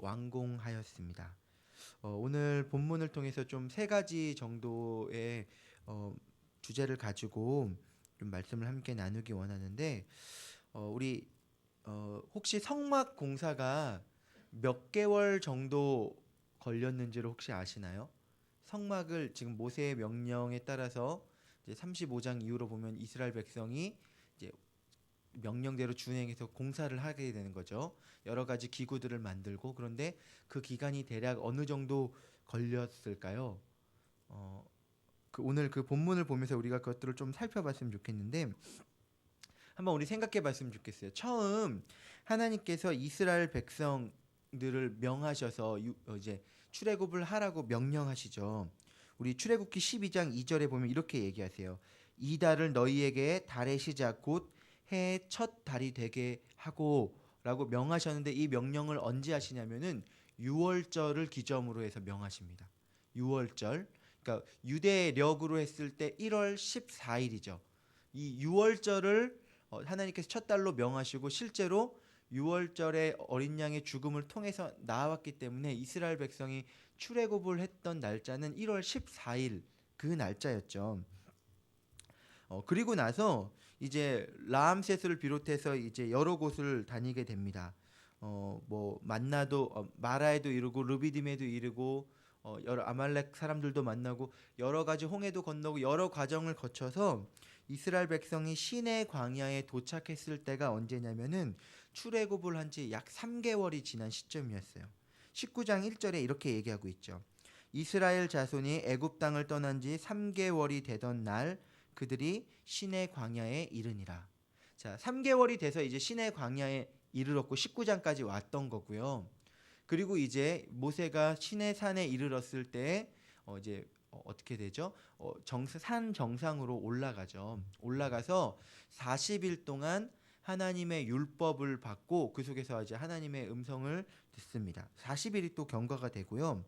완공하였습니다. 오늘 본문을 통해서 좀 세 가지 정도의 주제를 가지고 좀 말씀을 함께 나누기 원하는데, 우리 혹시 성막 공사가 몇 개월 정도 걸렸는지를 혹시 아시나요? 성막을 지금 모세의 명령에 따라서 이제 35장 이후로 보면 이스라엘 백성이 이제 명령대로 준행해서 공사를 하게 되는 거죠. 여러 가지 기구들을 만들고. 그런데 그 기간이 대략 어느 정도 걸렸을까요? 오늘 그 본문을 보면서 우리가 그것들을 좀 살펴봤으면 좋겠는데, 한번 우리 생각해 봤으면 좋겠어요. 처음 하나님께서 이스라엘 백성들을 명하셔서 이제 출애굽을 하라고 명령하시죠. 우리 출애굽기 12장 2절에 보면 이렇게 얘기하세요. 이 달을 너희에게 달의 시작 곧 해의 첫 달이 되게 하고 라고 명하셨는데, 이 명령을 언제 하시냐면은 유월절을 기점으로 해서 명하십니다. 유월절. 그러니까 유대력으로 했을 때 1월 14일이죠. 이 유월절을 하나님께서 첫 달로 명하시고, 실제로 유월절에 어린 양의 죽음을 통해서 나왔기 때문에 이스라엘 백성이 출애굽을 했던 날짜는 1월 14일 그 날짜였죠. 그리고 나서 이제 라암세스를 비롯해서 이제 여러 곳을 다니게 됩니다. 뭐 만나도 마라에도 이르고 르비딤에도 이르고 여러 아말렉 사람들도 만나고 여러 가지 홍해도 건너고 여러 과정을 거쳐서 이스라엘 백성이 시내 광야에 도착했을 때가 언제냐면은 출애굽을 한 지 약 3개월이 지난 시점이었어요. 19장 1절에 이렇게 얘기하고 있죠. 이스라엘 자손이 애굽 땅을 떠난 지 3개월이 되던 날 그들이 시내 광야에 이르니라. 자, 3개월이 돼서 이제 시내 광야에 이르렀고 19장까지 왔던 거고요. 그리고 이제 모세가 시내 산에 이르렀을 때 이제 어떻게 되죠? 산 정상으로 올라가죠. 올라가서 40일 동안 하나님의 율법을 받고 그 속에서 이제 하나님의 음성을 듣습니다. 40일이 또 경과가 되고요.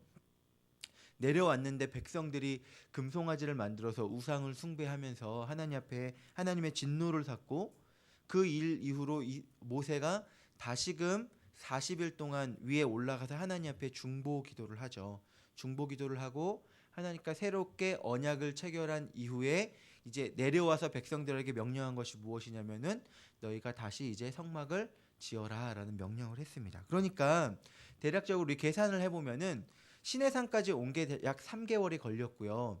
내려왔는데 백성들이 금송아지를 만들어서 우상을 숭배하면서 하나님 앞에 하나님의 진노를 샀고, 그 일 이후로 모세가 다시금 40일 동안 위에 올라가서 하나님 앞에 중보 기도를 하죠. 중보 기도를 하고 하나님과 새롭게 언약을 체결한 이후에 이제 내려와서 백성들에게 명령한 것이 무엇이냐면은 너희가 다시 이제 성막을 지어라라는 명령을 했습니다. 그러니까 대략적으로 우리 계산을 해보면은 시내산까지 온 게 약 3개월이 걸렸고요.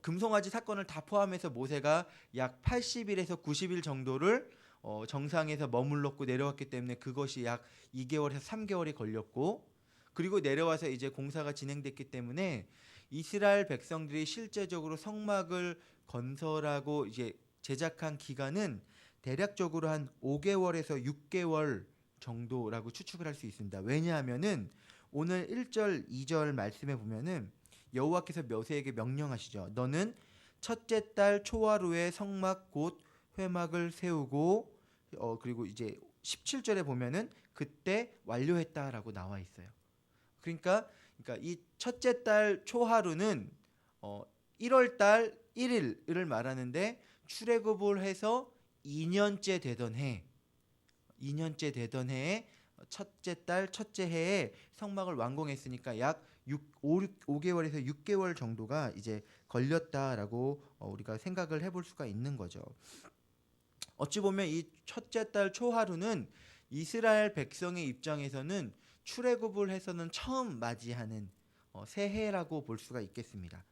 금송아지 사건을 다 포함해서 모세가 약 80일에서 90일 정도를 정상에서 머물렀고 내려왔기 때문에 그것이 약 2개월에서 3개월이 걸렸고, 그리고 내려와서 이제 공사가 진행됐기 때문에 이스라엘 백성들이 실제적으로 성막을 건설하고 이제 제작한 기간은 대략적으로 한 5개월에서 6개월 정도라고 추측을 할 수 있습니다. 왜냐하면은 오늘 1절, 2절 말씀에 보면은 여호와께서 모세에게 명령하시죠. 너는 첫째 달 초하루에 성막 곧 회막을 세우고, 그리고 이제 17절에 보면은 그때 완료했다라고 나와 있어요. 그러니까 이 첫째 달 초하루는 1월 달 1일을 말하는데, 출애굽을 해서 2년째 되던 해, 2년째 되던 해에 첫째 달 첫째 해에 성막을 완공했으니까 약 5개월에서 6개월 정도가 이제 걸렸다라고 우리가 생각을 해볼 수가 있는 거죠. 어찌 보면 이 첫째 달 초하루는 이스라엘 백성의 입장에서는 출애굽을 해서는 처음 맞이하는 새해라고 볼 수가 있겠습니다.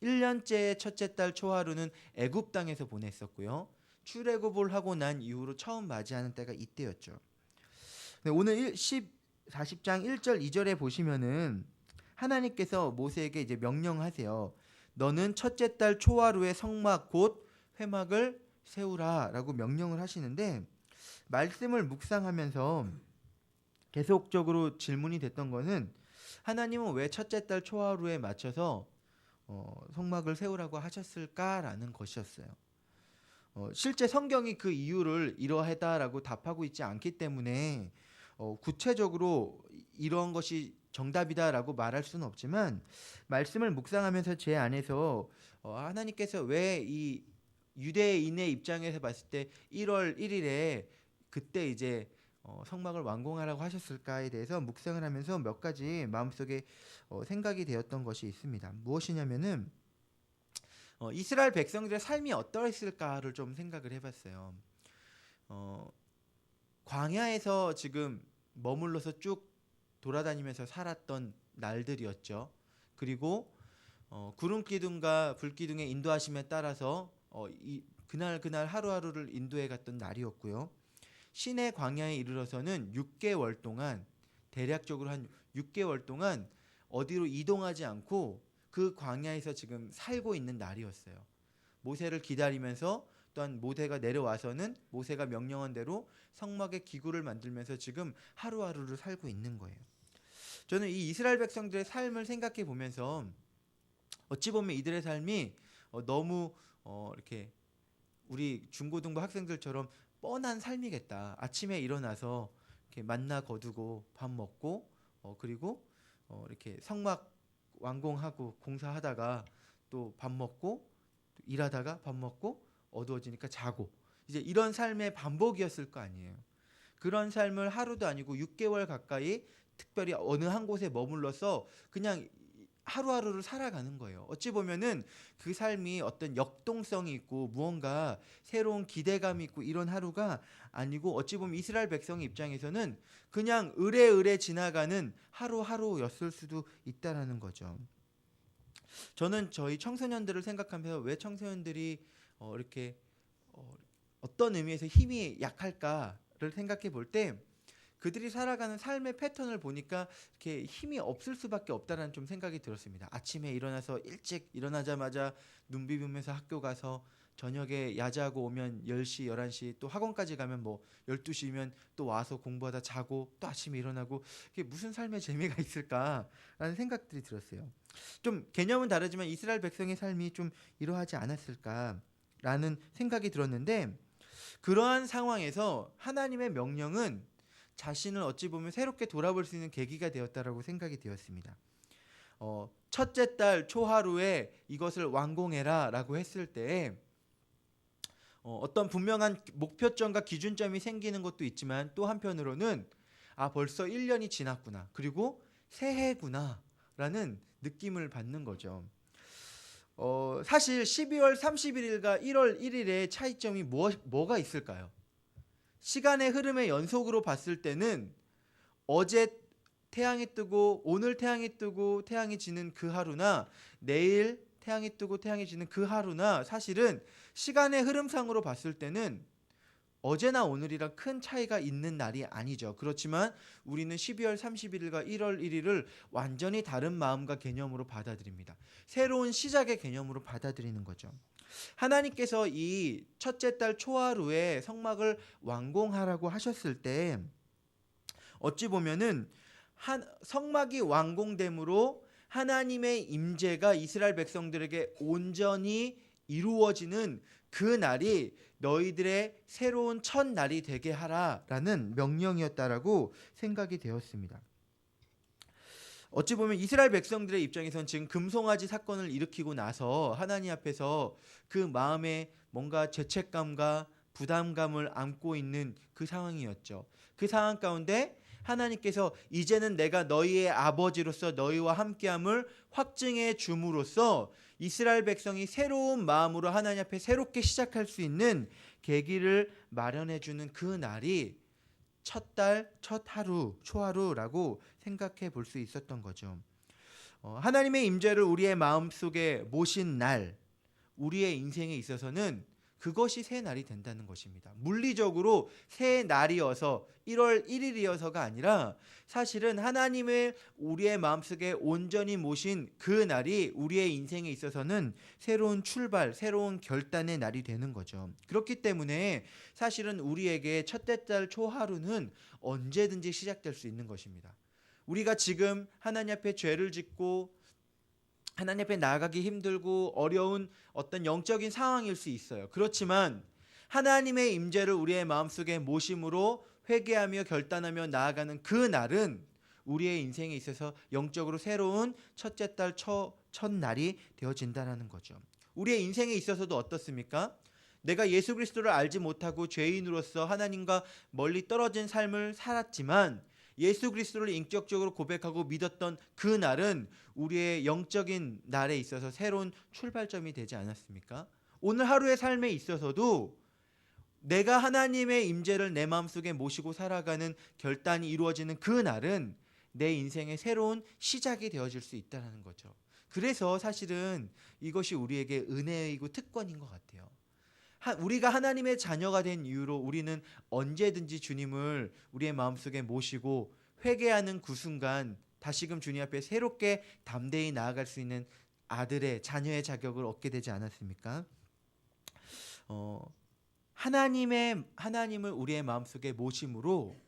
1년째 첫째 달 초하루는 애굽 땅에서 보냈었고요. 출애굽을 하고 난 이후로 처음 맞이하는 때가 이때였죠. 오늘 40장 1절 2절에 보시면은 하나님께서 모세에게 이제 명령하세요. 너는 첫째 달 초하루에 성막 곧 회막을 세우라라고 명령을 하시는데, 말씀을 묵상하면서 계속적으로 질문이 됐던 거는 하나님은 왜 첫째 달 초하루에 맞춰서 성막을 세우라고 하셨을까라는 것이었어요. 실제 성경이 그 이유를 이러하다라고 답하고 있지 않기 때문에 구체적으로 이런 것이 정답이다라고 말할 수는 없지만, 말씀을 묵상하면서 제 안에서 하나님께서 왜 이 유대인의 입장에서 봤을 때 1월 1일에 그때 이제 성막을 완공하라고 하셨을까에 대해서 묵상을 하면서 몇 가지 마음속에 생각이 되었던 것이 있습니다. 무엇이냐면은 이스라엘 백성들의 삶이 어떠했을까를 좀 생각을 해봤어요. 광야에서 지금 머물러서 쭉 돌아다니면서 살았던 날들이었죠. 그리고 구름 기둥과 불 기둥의 인도하심에 따라서 그날 하루하루를 인도해 갔던 날이었고요. 시내 광야에 이르러서는 6개월 동안 대략적으로 한 6개월 동안 어디로 이동하지 않고 그 광야에서 지금 살고 있는 날이었어요. 모세를 기다리면서 또한 모세가 내려와서는 모세가 명령한 대로 성막의 기구를 만들면서 지금 하루하루를 살고 있는 거예요. 저는 이 이스라엘 백성들의 삶을 생각해 보면서 어찌 보면 이들의 삶이 너무 이렇게 우리 중고등부 학생들처럼 뻔한 삶이겠다. 아침에 일어나서 이렇게 만나 거두고 밥 먹고 그리고 이렇게 성막 완공하고 공사하다가 또 밥 먹고 일하다가 밥 먹고 어두워지니까 자고 이제 이런 삶의 반복이었을 거 아니에요. 그런 삶을 하루도 아니고 6개월 가까이 특별히 어느 한 곳에 머물러서 그냥 하루하루를 살아가는 거예요. 어찌 보면은 그 삶이 어떤 역동성이 있고 무언가 새로운 기대감이 있고 이런 하루가 아니고 어찌 보면 이스라엘 백성의 입장에서는 그냥 의례의례 지나가는 하루하루였을 수도 있다라는 거죠. 저는 저희 청소년들을 생각하면서 왜 청소년들이 이렇게 어떤 의미에서 힘이 약할까를 생각해 볼 때 그들이 살아가는 삶의 패턴을 보니까 이렇게 힘이 없을 수밖에 없다라는 좀 생각이 들었습니다. 아침에 일어나서 일찍 일어나자마자 눈 비비면서 학교 가서 저녁에 야자하고 오면 10시, 11시 또 학원까지 가면 뭐 12시면 또 와서 공부하다 자고 또 아침에 일어나고 이게 무슨 삶의 재미가 있을까라는 생각들이 들었어요. 좀 개념은 다르지만 이스라엘 백성의 삶이 좀 이러하지 않았을까라는 생각이 들었는데 그러한 상황에서 하나님의 명령은 자신을 어찌 보면 새롭게 돌아볼 수 있는 계기가 되었다라고 생각이 되었습니다. 첫째 달 초하루에 이것을 완공해라라고 했을 때 어떤 분명한 목표점과 기준점이 생기는 것도 있지만 또 한편으로는 벌써 1년이 지났구나. 그리고 새해구나라는 느낌을 받는 거죠. 사실 12월 31일과 1월 1일의 차이점이 뭐가 있을까요? 시간의 흐름의 연속으로 봤을 때는 어제 태양이 뜨고 오늘 태양이 뜨고 태양이 지는 그 하루나 내일 태양이 뜨고 태양이 지는 그 하루나 사실은 시간의 흐름상으로 봤을 때는 어제나 오늘이랑 큰 차이가 있는 날이 아니죠. 그렇지만 우리는 12월 31일과 1월 1일을 완전히 다른 마음과 개념으로 받아들입니다. 새로운 시작의 개념으로 받아들이는 거죠. 하나님께서 이 첫째 달 초하루에 성막을 완공하라고 하셨을 때 어찌 보면은 성막이 완공됨으로 하나님의 임재가 이스라엘 백성들에게 온전히 이루어지는 그 날이 너희들의 새로운 첫 날이 되게 하라라는 명령이었다라고 생각이 되었습니다. 어찌 보면 이스라엘 백성들의 입장에선 지금 금송아지 사건을 일으키고 나서 하나님 앞에서 그 마음에 뭔가 죄책감과 부담감을 안고 있는 그 상황이었죠. 그 상황 가운데 하나님께서 이제는 내가 너희의 아버지로서 너희와 함께함을 확증해 줌으로써 이스라엘 백성이 새로운 마음으로 하나님 앞에 새롭게 시작할 수 있는 계기를 마련해 주는 그 날이 첫 달, 첫 하루, 초하루라고 생각해 볼 수 있었던 거죠. 하나님의 임재를 우리의 마음속에 모신 날, 우리의 인생에 있어서는 그것이 새 날이 된다는 것입니다. 물리적으로 새 날이어서 1월 1일이어서가 아니라 사실은 하나님을 우리의 마음속에 온전히 모신 그 날이 우리의 인생에 있어서는 새로운 출발, 새로운 결단의 날이 되는 거죠. 그렇기 때문에 사실은 우리에게 첫째 달 초하루는 언제든지 시작될 수 있는 것입니다. 우리가 지금 하나님 앞에 죄를 짓고 하나님 앞에 나아가기 힘들고 어려운 어떤 영적인 상황일 수 있어요. 그렇지만 하나님의 임재를 우리의 마음속에 모심으로 회개하며 결단하며 나아가는 그 날은 우리의 인생에 있어서 영적으로 새로운 첫째 달 첫 날이 되어진다는 거죠. 우리의 인생에 있어서도 어떻습니까? 내가 예수 그리스도를 알지 못하고 죄인으로서 하나님과 멀리 떨어진 삶을 살았지만 예수 그리스도를 인격적으로 고백하고 믿었던 그 날은 우리의 영적인 날에 있어서 새로운 출발점이 되지 않았습니까? 오늘 하루의 삶에 있어서도 내가 하나님의 임재를 내 마음속에 모시고 살아가는 결단이 이루어지는 그 날은 내 인생의 새로운 시작이 되어질 수 있다는 거죠. 그래서 사실은 이것이 우리에게 은혜이고 특권인 것 같아요. 우리가 하나님의 자녀가 된 이유로 우리는 언제든지 주님을 우리의 마음속에 모시고 회개하는 그 순간 다시금 주님 앞에 새롭게 담대히 나아갈 수 있는 아들의 자녀의 자격을 얻게 되지 않았습니까? 하나님을 우리의 마음속에 모심으로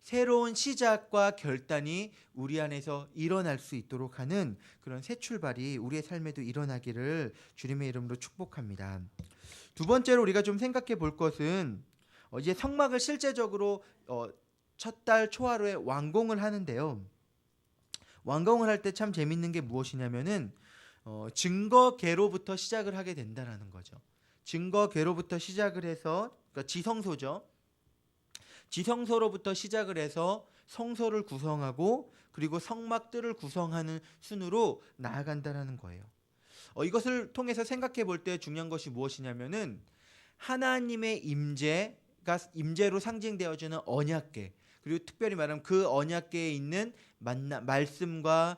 새로운 시작과 결단이 우리 안에서 일어날 수 있도록 하는 그런 새 출발이 우리의 삶에도 일어나기를 주님의 이름으로 축복합니다. 두 번째로 우리가 좀 생각해 볼 것은 이제 성막을 실제적으로 첫 달 초하루에 완공을 하는데요. 완공을 할 때 참 재밌는 게 무엇이냐면은 증거궤로부터 시작을 하게 된다라는 거죠. 증거궤로부터 시작을 해서 그러니까 지성소죠. 지성소로부터 시작을 해서 성소를 구성하고 그리고 성막들을 구성하는 순으로 나아간다라는 거예요. 이것을 통해서 생각해 볼 때 중요한 것이 무엇이냐면은 하나님의 임재로 상징되어지는 언약궤, 그리고 특별히 말하면 그 언약궤에 있는 말씀과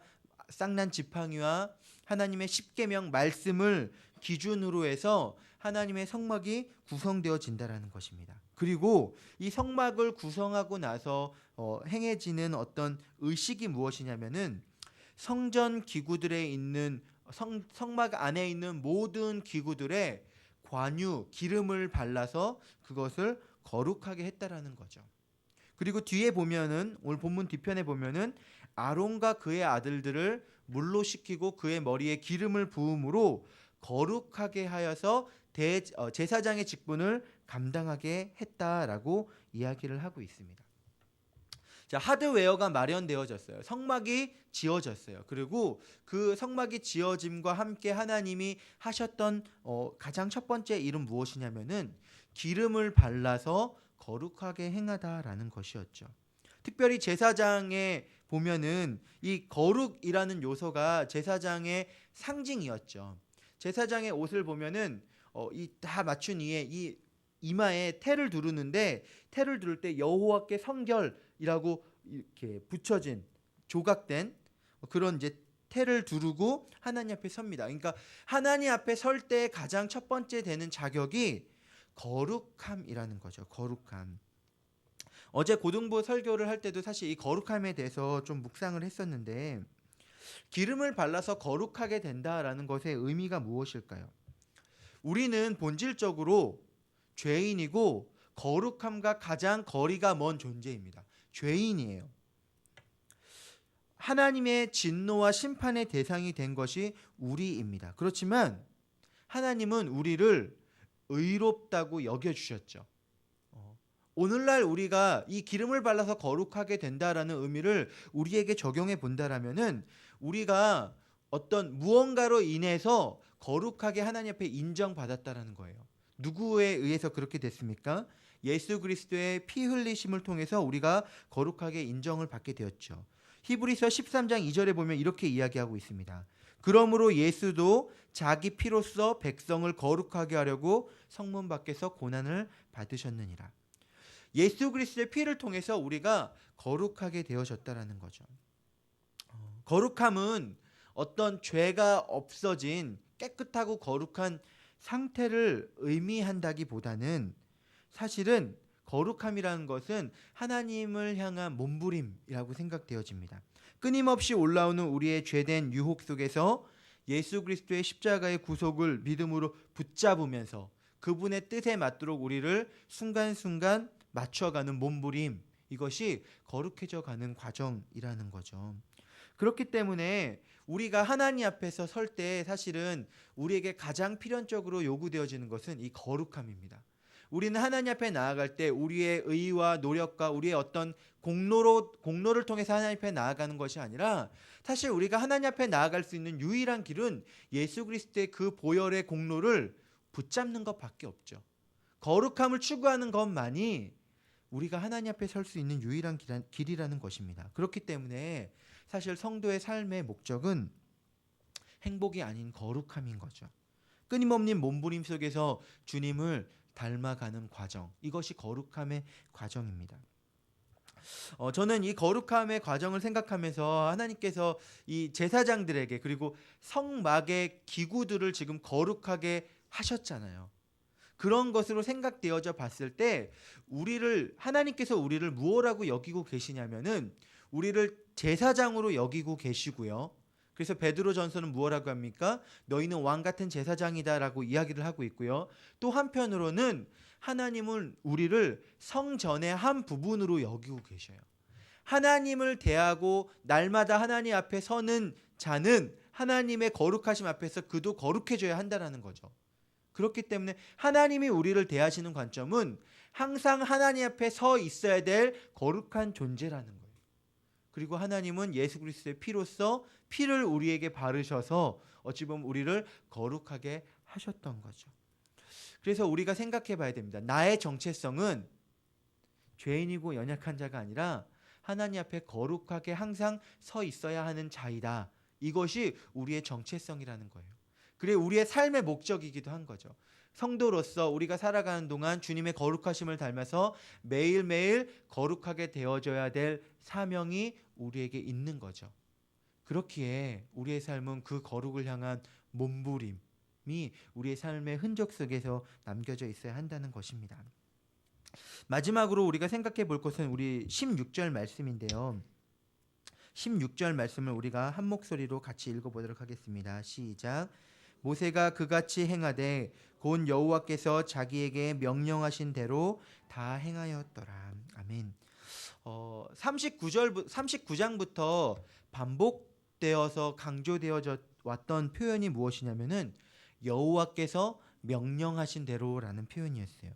쌍난 지팡이와 하나님의 십계명 말씀을 기준으로 해서 하나님의 성막이 구성되어진다라는 것입니다. 그리고 이 성막을 구성하고 나서 행해지는 어떤 의식이 무엇이냐면은 성전 기구들에 있는 성막 안에 있는 모든 기구들에 관유, 기름을 발라서 그것을 거룩하게 했다라는 거죠. 그리고 뒤에 보면은 오늘 본문 뒤편에 보면은 아론과 그의 아들들을 물로 씻기고 그의 머리에 기름을 부음으로 거룩하게 하여서 제사장의 직분을 감당하게 했다라고 이야기를 하고 있습니다. 자, 하드웨어가 마련되어졌어요. 성막이 지어졌어요. 그리고 그 성막이 지어짐과 함께 하나님이 하셨던 가장 첫 번째 일은 무엇이냐면은 기름을 발라서 거룩하게 행하다라는 것이었죠. 특별히 제사장에 보면은 이 거룩이라는 요소가 제사장의 상징이었죠. 제사장의 옷을 보면은 이 다 맞춘 이에 이 이마에 태를 두르는데 태를 두를 때 여호와께 성결이라고 이렇게 붙여진 조각된 그런 이제 태를 두르고 하나님 앞에 섭니다. 그러니까 하나님 앞에 설 때 가장 첫 번째 되는 자격이 거룩함이라는 거죠. 거룩함. 어제 고등부 설교를 할 때도 사실 이 거룩함에 대해서 좀 묵상을 했었는데 기름을 발라서 거룩하게 된다라는 것의 의미가 무엇일까요? 우리는 본질적으로 죄인이고 거룩함과 가장 거리가 먼 존재입니다. 죄인이에요. 하나님의 진노와 심판의 대상이 된 것이 우리입니다. 그렇지만 하나님은 우리를 의롭다고 여겨주셨죠. 오늘날 우리가 이 기름을 발라서 거룩하게 된다라는 의미를 우리에게 적용해 본다라면은 우리가 어떤 무언가로 인해서 거룩하게 하나님 앞에 인정받았다라는 거예요. 누구에 의해서 그렇게 됐습니까? 예수 그리스도의 피 흘리심을 통해서 우리가 거룩하게 인정을 받게 되었죠. 히브리서 13장 2절에 보면 이렇게 이야기하고 있습니다. 그러므로 예수도 자기 피로써 백성을 거룩하게 하려고 성문 밖에서 고난을 받으셨느니라. 예수 그리스도의 피를 통해서 우리가 거룩하게 되어졌다라는 거죠. 거룩함은 어떤 죄가 없어진 깨끗하고 거룩한 상태를 의미한다기보다는 사실은 거룩함이라는 것은 하나님을 향한 몸부림이라고 생각되어집니다. 끊임없이 올라오는 우리의 죄된 유혹 속에서 예수 그리스도의 십자가의 구속을 믿음으로 붙잡으면서 그분의 뜻에 맞도록 우리를 순간순간 맞춰가는 몸부림, 이것이 거룩해져 가는 과정이라는 거죠. 그렇기 때문에 우리가 하나님 앞에서 설 때 사실은 우리에게 가장 필연적으로 요구되어지는 것은 이 거룩함입니다. 우리는 하나님 앞에 나아갈 때 우리의 의와 노력과 우리의 어떤 공로를 통해서 하나님 앞에 나아가는 것이 아니라 사실 우리가 하나님 앞에 나아갈 수 있는 유일한 길은 예수 그리스도의 그 보혈의 공로를 붙잡는 것밖에 없죠. 거룩함을 추구하는 것만이 우리가 하나님 앞에 설 수 있는 유일한 길이라는 것입니다. 그렇기 때문에 사실 성도의 삶의 목적은 행복이 아닌 거룩함인 거죠. 끊임없는 몸부림 속에서 주님을 닮아가는 과정, 이것이 거룩함의 과정입니다. 저는 이 거룩함의 과정을 생각하면서 하나님께서 이 제사장들에게 그리고 성막의 기구들을 지금 거룩하게 하셨잖아요. 그런 것으로 생각되어져 봤을 때 하나님께서 우리를 무엇라고 여기고 계시냐면은 우리를 제사장으로 여기고 계시고요. 그래서 베드로전서는 무엇라고 합니까? 너희는 왕 같은 제사장이다라고 이야기를 하고 있고요. 또 한편으로는 하나님은 우리를 성전의 한 부분으로 여기고 계셔요. 하나님을 대하고 날마다 하나님 앞에 서는 자는 하나님의 거룩하심 앞에서 그도 거룩해져야 한다는 거죠. 그렇기 때문에 하나님이 우리를 대하시는 관점은 항상 하나님 앞에 서 있어야 될 거룩한 존재라는 거예요. 그리고 하나님은 예수 그리스도의 피로써 피를 우리에게 바르셔서 어찌 보면 우리를 거룩하게 하셨던 거죠. 그래서 우리가 생각해 봐야 됩니다. 나의 정체성은 죄인이고 연약한 자가 아니라 하나님 앞에 거룩하게 항상 서 있어야 하는 자이다. 이것이 우리의 정체성이라는 거예요. 그게 우리의 삶의 목적이기도 한 거죠. 성도로서 우리가 살아가는 동안 주님의 거룩하심을 닮아서 매일매일 거룩하게 되어져야 될 사명이 우리에게 있는 거죠. 그렇기에 우리의 삶은 그 거룩을 향한 몸부림이 우리의 삶의 흔적 속에서 남겨져 있어야 한다는 것입니다. 마지막으로 우리가 생각해 볼 것은 우리 16절 말씀인데요. 16절 말씀을 우리가 한 목소리로 같이 읽어보도록 하겠습니다. 시작. 모세가 그같이 행하되 곧 여호와께서 자기에게 명령하신 대로 다 행하였더라. 아멘. 39장부터 반복되어서 강조되어져 왔던 표현이 무엇이냐면은 여호와께서 명령하신 대로라는 표현이었어요.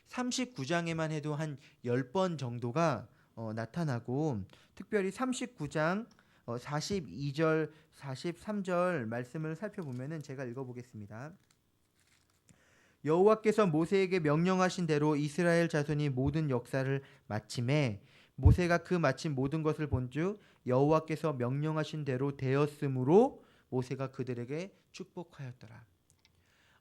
39장에만 해도 한 10번 정도가 나타나고 특별히 39장 42절, 43절 말씀을 살펴보면은 제가 읽어보겠습니다. 여호와께서 모세에게 명령하신 대로 이스라엘 자손이 모든 역사를 마침에 모세가 그 마친 모든 것을 본즉 여호와께서 명령하신 대로 되었으므로 모세가 그들에게 축복하였더라.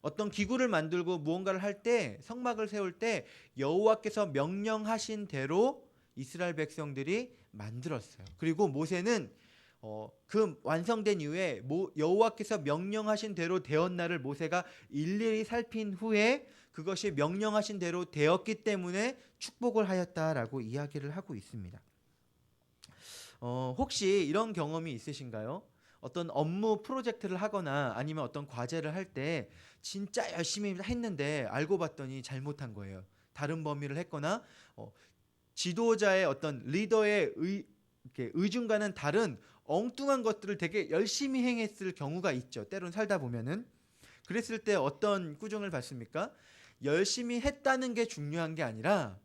어떤 기구를 만들고 무언가를 할 때 성막을 세울 때 여호와께서 명령하신 대로 이스라엘 백성들이 만들었어요. 그리고 모세는 그 완성된 이후에 여호와께서 명령하신 대로 되었나를 모세가 일일이 살핀 후에 그것이 명령하신 대로 되었기 때문에 축복을 하였다라고 이야기를 하고 있습니다. 혹시 이런 경험이 있으신가요? 어떤 업무 프로젝트를 하거나 아니면 어떤 과제를 할 때 진짜 열심히 했는데 알고 봤더니 잘못한 거예요. 다른 범위를 했거나 지도자의 어떤 리더의 의중과는 다른 엉뚱한 것들을 되게 열심히 행했을 경우가 있죠. 때론 살다 보면은. 그랬을 때 어떤 꾸중을 받습니까? 열심히 했다는 게 중요한 게 아니라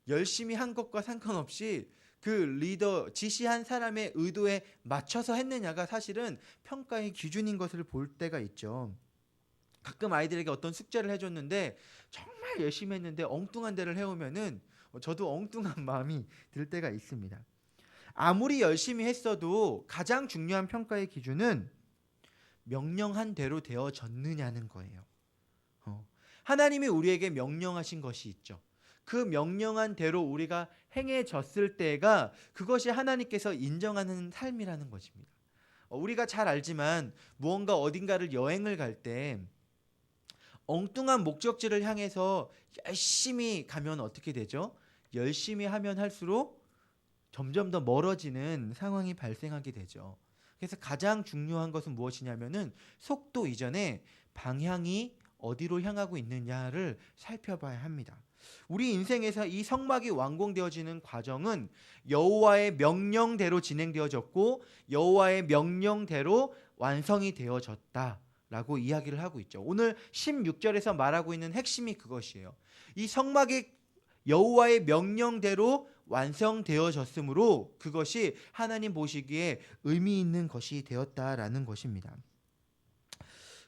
열심히 한 것과 상관없이 그 리더 지시한 사람의 의도에 맞춰서 했느냐가 사실은 평가의 기준인 것을 볼 때가 있죠. 가끔 아이들에게 어떤 숙제를 해줬는데 정말 열심히 했는데 엉뚱한 데를 해오면은 저도 엉뚱한 마음이 들 때가 있습니다. 아무리 열심히 했어도 가장 중요한 평가의 기준은 명령한 대로 되어졌느냐는 거예요. 하나님이 우리에게 명령하신 것이 있죠. 그 명령한 대로 우리가 행해졌을 때가 그것이 하나님께서 인정하는 삶이라는 것입니다. 우리가 잘 알지만 무언가 어딘가를 여행을 갈 때 엉뚱한 목적지를 향해서 열심히 가면 어떻게 되죠? 열심히 하면 할수록 점점 더 멀어지는 상황이 발생하게 되죠. 그래서 가장 중요한 것은 무엇이냐면은 속도 이전에 방향이 어디로 향하고 있느냐를 살펴봐야 합니다. 우리 인생에서 이 성막이 완공되어지는 과정은 여호와의 명령대로 진행되어졌고 여호와의 명령대로 완성이 되어졌다라고 이야기를 하고 있죠. 오늘 16절에서 말하고 있는 핵심이 그것이에요. 이 성막이 여호와의 명령대로 완성되어졌으므로 그것이 하나님 보시기에 의미 있는 것이 되었다라는 것입니다.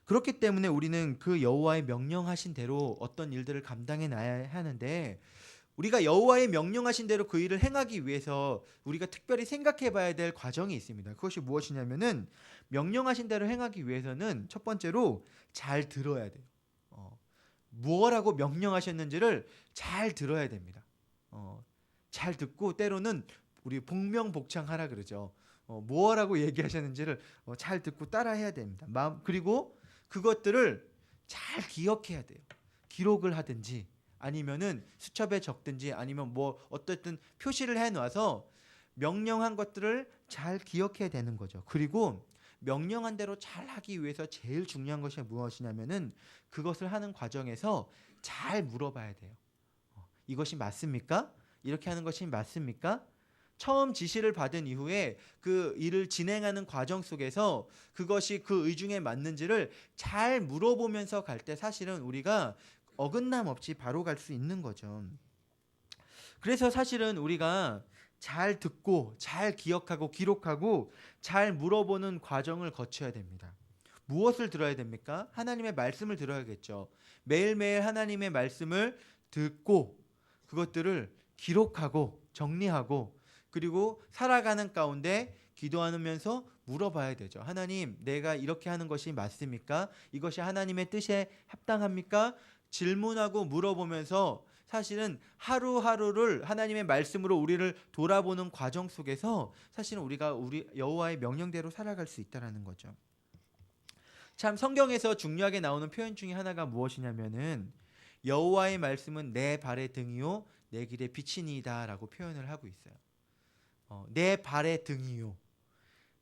그렇기 때문에 우리는 그 여호와의 명령하신 대로 어떤 일들을 감당해 나야 하는데, 우리가 여호와의 명령하신 대로 그 일을 행하기 위해서 우리가 특별히 생각해 봐야 될 과정이 있습니다. 그것이 무엇이냐면은, 명령하신 대로 행하기 위해서는 첫 번째로 잘 들어야 돼요. 무엇라고 명령하셨는지를 잘 들어야 됩니다. 잘 듣고, 때로는 우리 복명복창하라 그러죠. 무엇라고 얘기하셨는지를 잘 듣고 따라해야 됩니다. 그리고 그것들을 잘 기억해야 돼요. 기록을 하든지 아니면은 수첩에 적든지 아니면 뭐 어쨌든 표시를 해놔서 명령한 것들을 잘 기억해야 되는 거죠. 그리고 명령한 대로 잘 하기 위해서 제일 중요한 것이 무엇이냐면은, 그것을 하는 과정에서 잘 물어봐야 돼요. 이것이 맞습니까? 이렇게 하는 것이 맞습니까? 처음 지시를 받은 이후에 그 일을 진행하는 과정 속에서 그것이 그 의중에 맞는지를 잘 물어보면서 갈 때 사실은 우리가 어긋남 없이 바로 갈 수 있는 거죠. 그래서 사실은 우리가 잘 듣고 잘 기억하고 기록하고 잘 물어보는 과정을 거쳐야 됩니다. 무엇을 들어야 됩니까? 하나님의 말씀을 들어야겠죠. 매일매일 하나님의 말씀을 듣고 그것들을 기록하고 정리하고, 그리고 살아가는 가운데 기도하면서 물어봐야 되죠. 하나님, 내가 이렇게 하는 것이 맞습니까? 이것이 하나님의 뜻에 합당합니까? 질문하고 물어보면서 사실은 하루하루를 하나님의 말씀으로 우리를 돌아보는 과정 속에서 사실은 우리가 우리 여호와의 명령대로 살아갈 수 있다라는 거죠. 참, 성경에서 중요하게 나오는 표현 중에 하나가 무엇이냐면은, 여호와의 말씀은 내 발의 등이요 내 길의 빛이니이다라고 표현을 하고 있어요. 내 발의 등이요.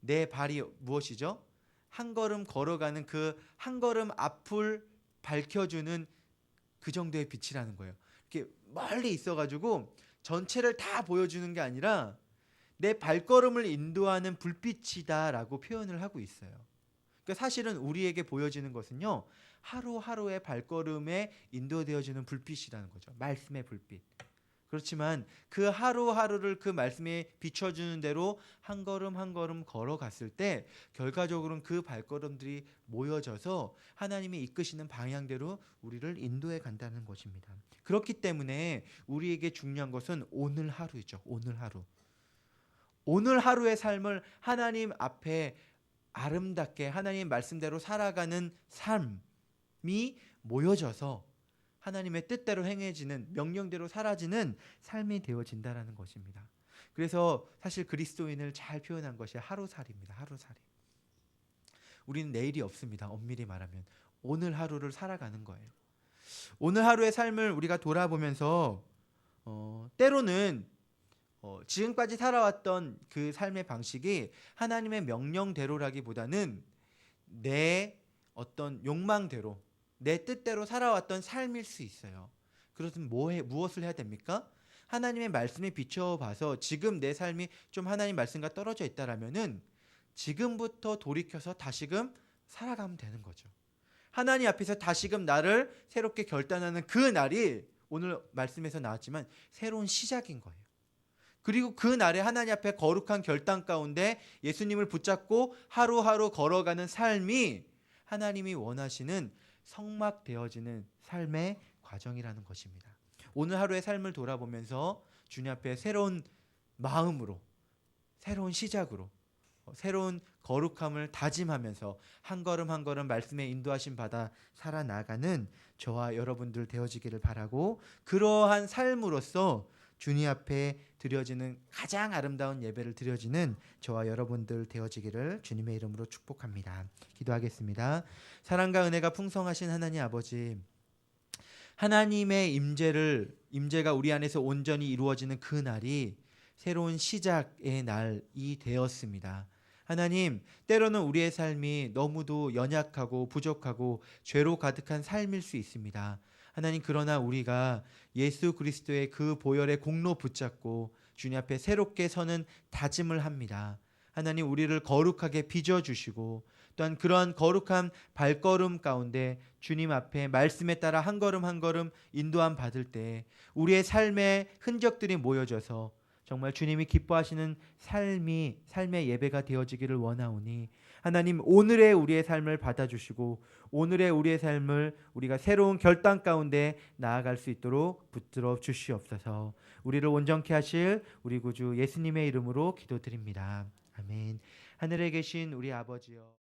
내 발이 무엇이죠? 한 걸음 걸어가는 그 한 걸음 앞을 밝혀주는 그 정도의 빛이라는 거예요. 이렇게 멀리 있어가지고 전체를 다 보여주는 게 아니라 내 발걸음을 인도하는 불빛이다라고 표현을 하고 있어요. 그러니까 사실은 우리에게 보여지는 것은요, 하루하루의 발걸음에 인도되어지는 불빛이라는 거죠. 말씀의 불빛. 그렇지만 그 하루하루를 그 말씀에 비춰주는 대로 한 걸음 한 걸음 걸어갔을 때 결과적으로는 그 발걸음들이 모여져서 하나님이 이끄시는 방향대로 우리를 인도해 간다는 것입니다. 그렇기 때문에 우리에게 중요한 것은 오늘 하루이죠. 오늘 하루. 오늘 하루의 삶을 하나님 앞에 아름답게 하나님 말씀대로 살아가는 삶이 모여져서 하나님의 뜻대로 행해지는, 명령대로 사라지는 삶이 되어진다라는 것입니다. 그래서 사실 그리스도인을 잘 표현한 것이 하루살이입니다. 하루살이. 우리는 내일이 없습니다. 엄밀히 말하면 오늘 하루를 살아가는 거예요. 오늘 하루의 삶을 우리가 돌아보면서 때로는 지금까지 살아왔던 그 삶의 방식이 하나님의 명령대로라기보다는 내 어떤 욕망대로, 내 뜻대로 살아왔던 삶일 수 있어요. 그렇다면 무엇을 해야 됩니까? 하나님의 말씀에 비춰봐서 지금 내 삶이 좀 하나님 말씀과 떨어져 있다라면은 지금부터 돌이켜서 다시금 살아가면 되는 거죠. 하나님 앞에서 다시금 나를 새롭게 결단하는 그 날이 오늘 말씀에서 나왔지만 새로운 시작인 거예요. 그리고 그 날에 하나님 앞에 거룩한 결단 가운데 예수님을 붙잡고 하루하루 걸어가는 삶이 하나님이 원하시는 성막되어지는 삶의 과정이라는 것입니다. 오늘 하루의 삶을 돌아보면서 주님 앞에 새로운 마음으로, 새로운 시작으로, 새로운 거룩함을 다짐하면서 한 걸음 한 걸음 말씀의 인도하심 받아 살아나가는 저와 여러분들 되어지기를 바라고, 그러한 삶으로써 주님 앞에 드려지는 가장 아름다운 예배를 드려지는 저와 여러분들 되어지기를 주님의 이름으로 축복합니다. 기도하겠습니다. 사랑과 은혜가 풍성하신 하나님 아버지, 하나님의 임재가 우리 안에서 온전히 이루어지는 그 날이 새로운 시작의 날이 되었습니다. 하나님, 때로는 우리의 삶이 너무도 연약하고 부족하고 죄로 가득한 삶일 수 있습니다. 하나님, 그러나 우리가 예수 그리스도의 그 보혈의 공로 붙잡고 주님 앞에 새롭게 서는 다짐을 합니다. 하나님, 우리를 거룩하게 빚어주시고 또한 그러한 거룩한 발걸음 가운데 주님 앞에 말씀에 따라 한 걸음 한 걸음 인도함 받을 때 우리의 삶의 흔적들이 모여져서 정말 주님이 기뻐하시는 삶의 예배가 되어지기를 원하오니 하나님 오늘의 우리의 삶을 받아주시고 오늘의 우리의 삶을 우리가 새로운 결단 가운데 나아갈 수 있도록 붙들어 주시옵소서. 우리를 온전케 하실 우리 구주 예수님의 이름으로 기도드립니다. 아멘. 하늘에 계신 우리 아버지여